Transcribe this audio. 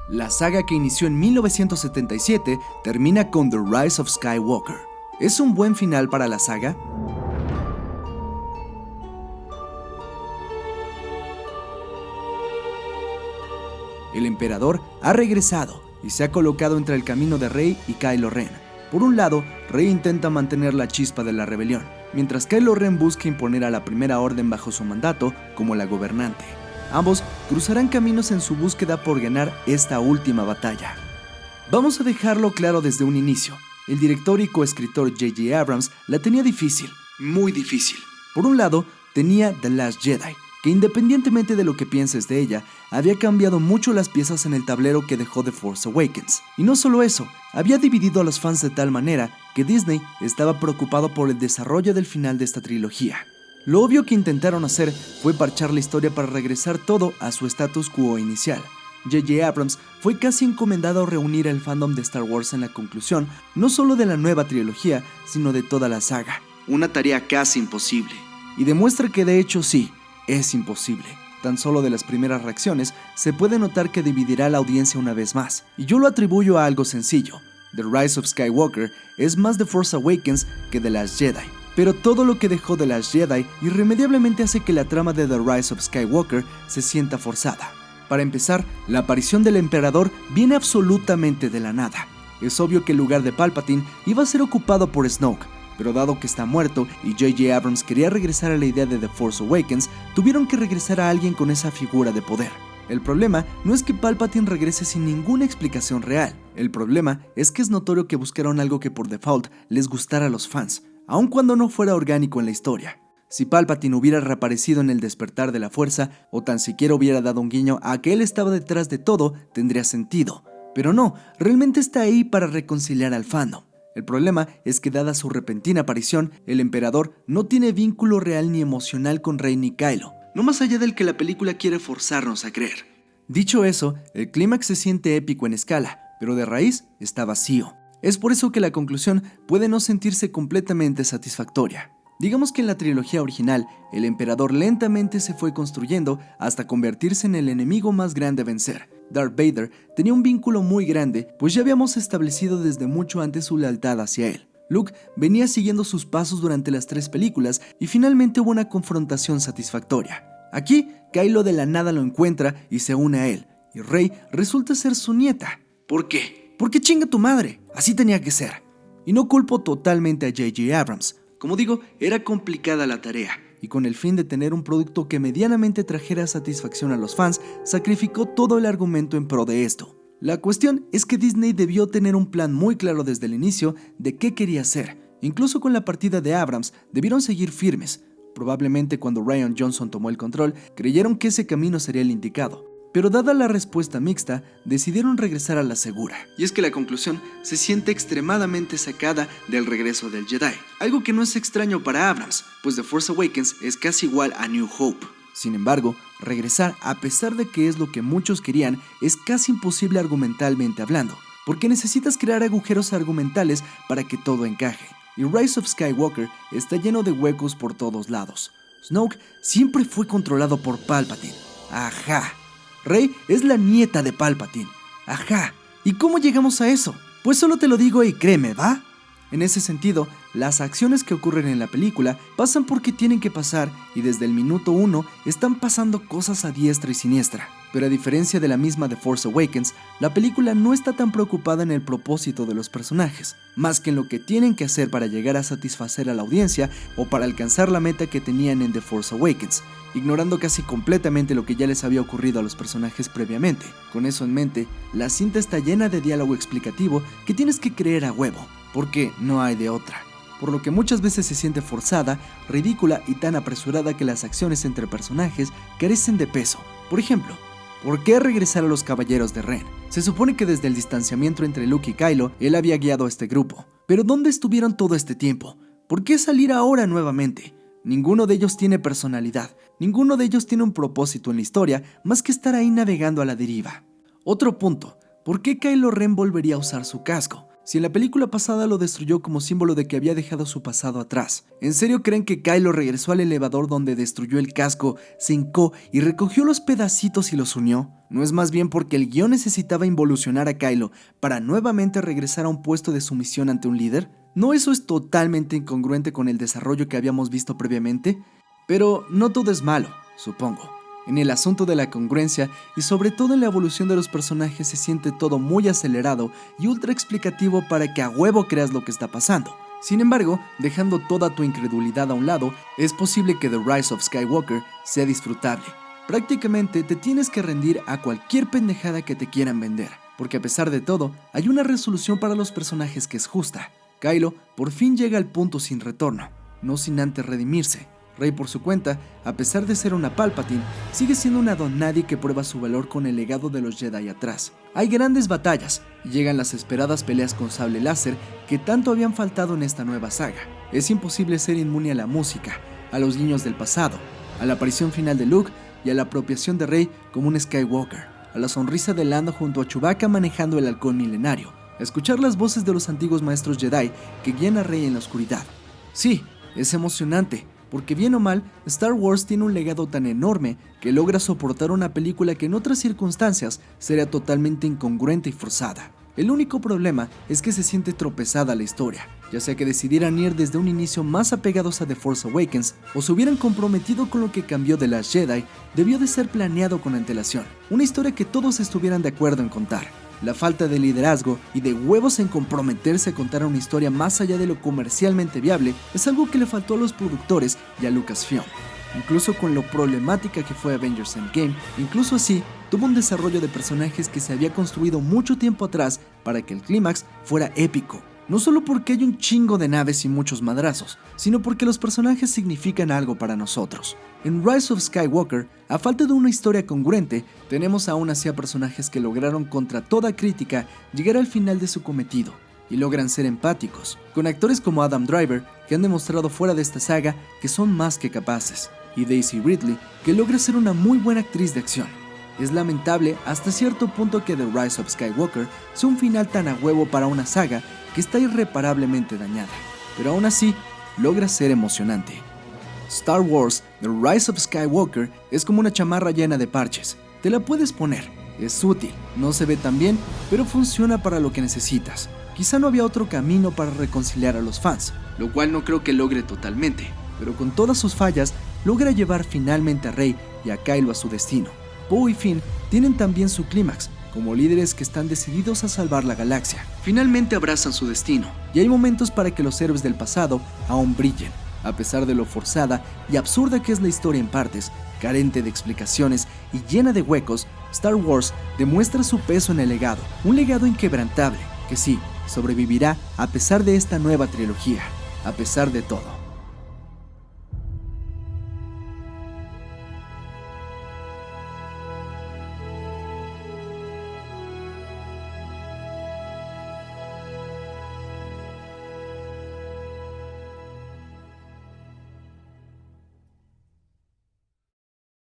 La saga que inició en 1977 termina con The Rise of Skywalker. ¿Es un buen final para la saga? El emperador ha regresado y se ha colocado entre el camino de Rey y Kylo Ren. Por un lado, Rey intenta mantener la chispa de la rebelión, mientras Kylo Ren busca imponer a la Primera Orden bajo su mandato como la gobernante. Ambos cruzarán caminos en su búsqueda por ganar esta última batalla. Vamos a dejarlo claro desde un inicio. El director y coescritor J.J. Abrams la tenía difícil, muy difícil. Por un lado, tenía The Last Jedi, que independientemente de lo que pienses de ella, había cambiado mucho las piezas en el tablero que dejó The Force Awakens. Y no solo eso, había dividido a los fans de tal manera que Disney estaba preocupado por el desarrollo del final de esta trilogía. Lo obvio que intentaron hacer fue parchar la historia para regresar todo a su status quo inicial. J.J. Abrams fue casi encomendado a reunir al fandom de Star Wars en la conclusión, no solo de la nueva trilogía, sino de toda la saga. Una tarea casi imposible. Y demuestra que de hecho sí, es imposible. Tan solo de las primeras reacciones se puede notar que dividirá a la audiencia una vez más. Y yo lo atribuyo a algo sencillo. The Rise of Skywalker es más The Force Awakens que The Last Jedi. Pero todo lo que dejó The Last Jedi irremediablemente hace que la trama de The Rise of Skywalker se sienta forzada. Para empezar, la aparición del emperador viene absolutamente de la nada. Es obvio que el lugar de Palpatine iba a ser ocupado por Snoke, pero dado que está muerto y J.J. Abrams quería regresar a la idea de The Force Awakens, tuvieron que regresar a alguien con esa figura de poder. El problema no es que Palpatine regrese sin ninguna explicación real. El problema es que es notorio que buscaron algo que por default les gustara a los fans, aun cuando no fuera orgánico en la historia. Si Palpatine hubiera reaparecido en el despertar de la fuerza, o tan siquiera hubiera dado un guiño a que él estaba detrás de todo, tendría sentido. Pero no, realmente está ahí para reconciliar al fandom. El problema es que dada su repentina aparición, el emperador no tiene vínculo real ni emocional con Rey ni Kylo, no más allá del que la película quiere forzarnos a creer. Dicho eso, el clímax se siente épico en escala, pero de raíz está vacío. Es por eso que la conclusión puede no sentirse completamente satisfactoria. Digamos que en la trilogía original, el emperador lentamente se fue construyendo hasta convertirse en el enemigo más grande a vencer. Darth Vader tenía un vínculo muy grande, pues ya habíamos establecido desde mucho antes su lealtad hacia él. Luke venía siguiendo sus pasos durante las 3 películas y finalmente hubo una confrontación satisfactoria. Aquí, Kylo de la nada lo encuentra y se une a él, y Rey resulta ser su nieta. ¿Por qué? Porque chinga tu madre, así tenía que ser. Y no culpo totalmente a J.J. Abrams. Como digo, era complicada la tarea, y con el fin de tener un producto que medianamente trajera satisfacción a los fans, sacrificó todo el argumento en pro de esto. La cuestión es que Disney debió tener un plan muy claro desde el inicio de qué quería hacer. Incluso con la partida de Abrams, debieron seguir firmes. Probablemente cuando Rian Johnson tomó el control, creyeron que ese camino sería el indicado. Pero dada la respuesta mixta, decidieron regresar a la segura. Y es que la conclusión se siente extremadamente sacada del regreso del Jedi. Algo que no es extraño para Abrams, pues The Force Awakens es casi igual a New Hope. Sin embargo, regresar, a pesar de que es lo que muchos querían, es casi imposible argumentalmente hablando, porque necesitas crear agujeros argumentales para que todo encaje. Y Rise of Skywalker está lleno de huecos por todos lados. Snoke siempre fue controlado por Palpatine. Ajá. Rey es la nieta de Palpatine. Ajá. ¿Y cómo llegamos a eso? Pues solo te lo digo y créeme, ¿va? En ese sentido, las acciones que ocurren en la película pasan porque tienen que pasar y desde el minuto 1 están pasando cosas a diestra y siniestra. Pero a diferencia de la misma The Force Awakens, la película no está tan preocupada en el propósito de los personajes, más que en lo que tienen que hacer para llegar a satisfacer a la audiencia o para alcanzar la meta que tenían en The Force Awakens, ignorando casi completamente lo que ya les había ocurrido a los personajes previamente. Con eso en mente, la cinta está llena de diálogo explicativo que tienes que creer a huevo, porque no hay de otra. Por lo que muchas veces se siente forzada, ridícula y tan apresurada que las acciones entre personajes carecen de peso. Por ejemplo, ¿por qué regresar a los Caballeros de Ren? Se supone que desde el distanciamiento entre Luke y Kylo, él había guiado a este grupo. Pero ¿dónde estuvieron todo este tiempo? ¿Por qué salir ahora nuevamente? Ninguno de ellos tiene personalidad, ninguno de ellos tiene un propósito en la historia más que estar ahí navegando a la deriva. Otro punto, ¿por qué Kylo Ren volvería a usar su casco? Si en la película pasada lo destruyó como símbolo de que había dejado su pasado atrás, ¿en serio creen que Kylo regresó al elevador donde destruyó el casco, se hincó y recogió los pedacitos y los unió? ¿No es más bien porque el guión necesitaba involucionar a Kylo para nuevamente regresar a un puesto de sumisión ante un líder? ¿No eso es totalmente incongruente con el desarrollo que habíamos visto previamente? Pero no todo es malo, supongo. En el asunto de la congruencia y sobre todo en la evolución de los personajes se siente todo muy acelerado y ultra explicativo para que a huevo creas lo que está pasando. Sin embargo, dejando toda tu incredulidad a un lado, es posible que The Rise of Skywalker sea disfrutable. Prácticamente te tienes que rendir a cualquier pendejada que te quieran vender, porque a pesar de todo, hay una resolución para los personajes que es justa. Kylo por fin llega al punto sin retorno, no sin antes redimirse. Rey por su cuenta, a pesar de ser una Palpatine, sigue siendo una donadie que prueba su valor con el legado de los Jedi atrás. Hay grandes batallas y llegan las esperadas peleas con sable láser que tanto habían faltado en esta nueva saga. Es imposible ser inmune a la música, a los guiños del pasado, a la aparición final de Luke y a la apropiación de Rey como un Skywalker, a la sonrisa de Lando junto a Chewbacca manejando el halcón milenario, a escuchar las voces de los antiguos maestros Jedi que guían a Rey en la oscuridad. Sí, es emocionante, porque bien o mal, Star Wars tiene un legado tan enorme que logra soportar una película que en otras circunstancias sería totalmente incongruente y forzada. El único problema es que se siente tropezada la historia, ya sea que decidieran ir desde un inicio más apegados a The Force Awakens o se hubieran comprometido con lo que cambió de Last Jedi, debió de ser planeado con antelación, una historia que todos estuvieran de acuerdo en contar. La falta de liderazgo y de huevos en comprometerse a contar una historia más allá de lo comercialmente viable es algo que le faltó a los productores y a Lucasfilm. Incluso con lo problemática que fue Avengers Endgame, incluso así, tuvo un desarrollo de personajes que se había construido mucho tiempo atrás para que el clímax fuera épico. No solo porque hay un chingo de naves y muchos madrazos, sino porque los personajes significan algo para nosotros. En Rise of Skywalker, a falta de una historia congruente, tenemos aún así a personajes que lograron contra toda crítica llegar al final de su cometido y logran ser empáticos, con actores como Adam Driver que han demostrado fuera de esta saga que son más que capaces, y Daisy Ridley que logra ser una muy buena actriz de acción. Es lamentable hasta cierto punto que The Rise of Skywalker sea un final tan a huevo para una saga que está irreparablemente dañada, pero aún así logra ser emocionante. Star Wars The Rise of Skywalker es como una chamarra llena de parches. Te la puedes poner, es útil, no se ve tan bien, pero funciona para lo que necesitas. Quizá no había otro camino para reconciliar a los fans, lo cual no creo que logre totalmente, pero con todas sus fallas logra llevar finalmente a Rey y a Kylo a su destino. Poe y Finn tienen también su clímax, como líderes que están decididos a salvar la galaxia. Finalmente abrazan su destino, y hay momentos para que los héroes del pasado aún brillen. A pesar de lo forzada y absurda que es la historia en partes, carente de explicaciones y llena de huecos, Star Wars demuestra su peso en el legado, un legado inquebrantable, que sí, sobrevivirá a pesar de esta nueva trilogía, a pesar de todo.